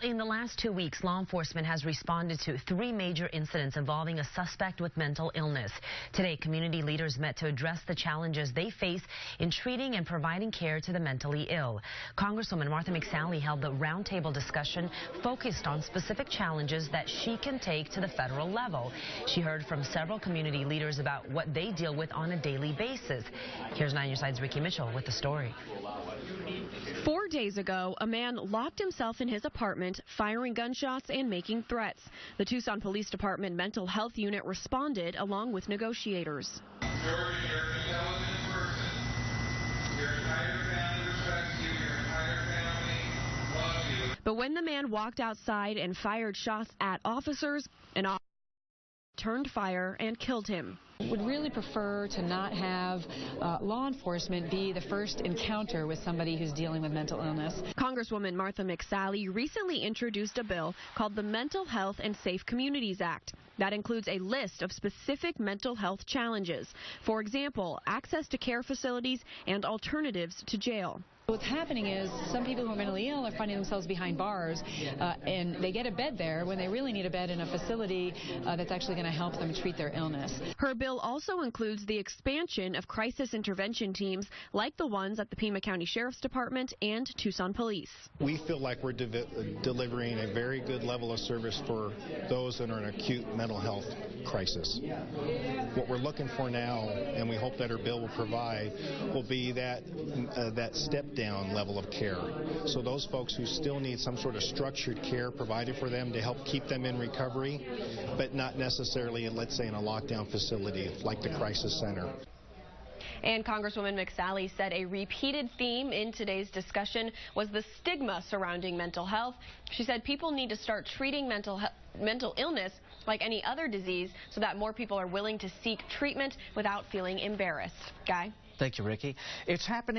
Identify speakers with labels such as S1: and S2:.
S1: In the last 2 weeks, law enforcement has responded to 3 major incidents involving a suspect with mental illness. Today, community leaders met to address the challenges they face in treating and providing care to the mentally ill. Congresswoman Martha McSally held the roundtable discussion focused on specific challenges that she can take to the federal level. She heard from several community leaders about what they deal with on a daily basis. Here's 9 News Side's Ricky Mitchell with the story.
S2: 4 days ago, a man locked himself in his apartment, firing gunshots and making threats. The Tucson Police Department Mental Health Unit responded along with negotiators.
S3: George, you're an intelligent person. Your entire family respects you. Your entire family loves you.
S2: But when the man walked outside and fired shots at officers, an officer turned fire and killed him.
S4: Would really prefer to not have law enforcement be the first encounter with somebody who's dealing with mental illness.
S2: Congresswoman Martha McSally recently introduced a bill called the Mental Health and Safe Communities Act. That includes a list of specific mental health challenges. For example, access to care facilities and alternatives to jail.
S4: What's happening is some people who are mentally ill are finding themselves behind bars, and they get a bed there when they really need a bed in a facility that's actually going to help them treat their illness.
S2: Her bill also includes the expansion of crisis intervention teams like the ones at the Pima County Sheriff's Department and Tucson Police.
S5: We feel like we're delivering a very good level of service for those that are in acute mental health crisis. What we're looking for now, and we hope that her bill will provide, will be that step down level of care. So those folks who still need some sort of structured care provided for them to help keep them in recovery, but not necessarily, let's say, in a lockdown facility like the crisis center.
S2: And Congresswoman McSally said a repeated theme in today's discussion was the stigma surrounding mental health. She said people need to start treating mental illness like any other disease so that more people are willing to seek treatment without feeling embarrassed. Guy?
S6: Thank you, Ricky. It's happening.